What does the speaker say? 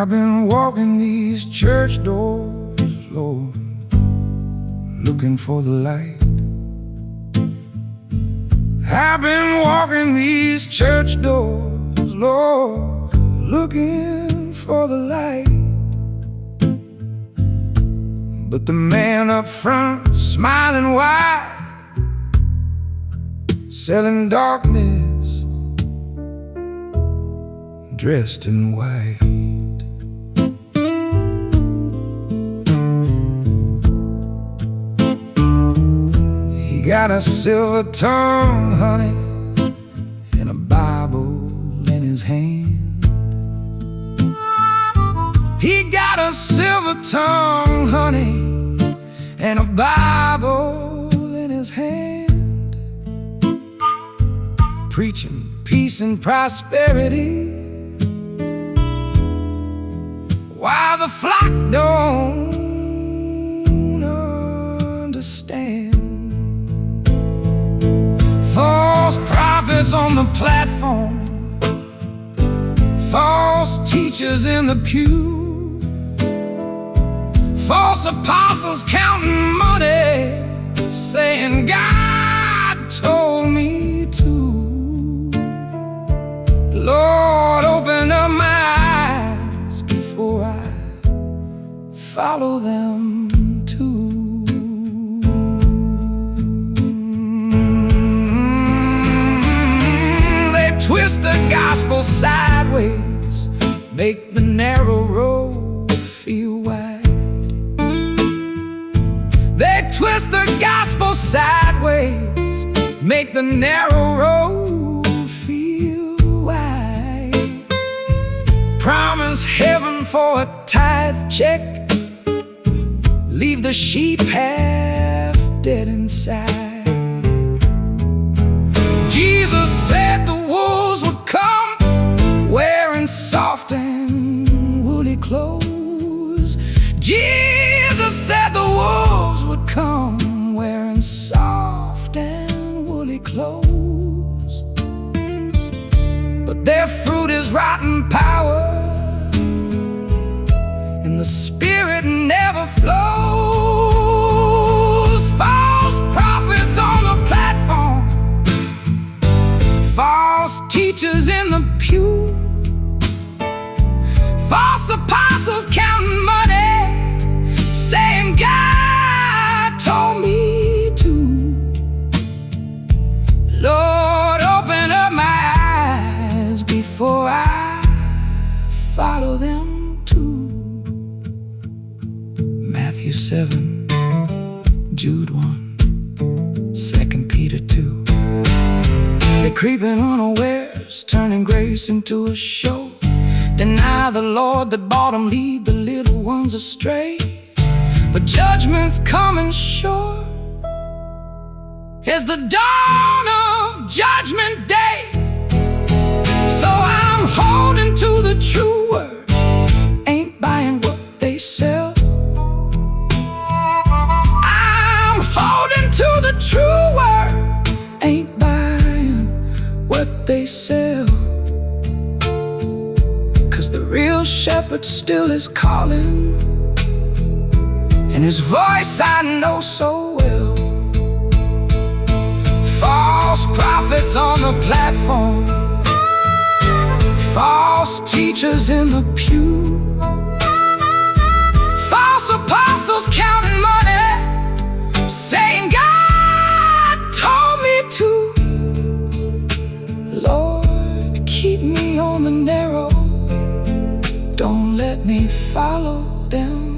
I've been walking these church doors, Lord, looking for the light. I've been walking these church doors, Lord, looking for the light. But the man up front, smiling wide, selling darkness, dressed in white. He got a silver tongue, honey, and a Bible in his hand. He got a silver tongue, honey, and a Bible in his hand, preaching peace and prosperity, while the flock don't understand. False prophets on the platform, false teachers in the pew, false apostles counting money, saying God told me to. Lord, open up my eyes before I follow them too. They twist the gospel sideways, make the narrow road feel wide. They twist the gospel sideways, make the narrow road feel wide. Promise heaven for a tithe check, leave the sheep half dead inside. Jesus said the wolves would come wearing soft and woolly clothes. Jesus said the wolves would come wearing soft and woolly clothes. But their fruit is rotten power, and the Spirit never flows. False prophets on the platform, false teachers in the pew, false apostles counting money, saying God told me to. Lord, open up my eyes before I follow them too. Matthew 7, Jude 1, 2 Peter 2. They're creeping unawares, turning grace into a show. Deny the Lord that bought them, lead the little ones astray. But judgment's coming short as the dawn of judgment day. So I'm holding to the true word, ain't buying what they sell. I'm holding to the true word, ain't buying what they sell. 'Cause the real shepherd still is calling, and his voice I know so well. False prophets on the platform, false teachers in the pew, false apostles counting money, saying God told me to. Lord, keep me on the narrow, don't let me follow them.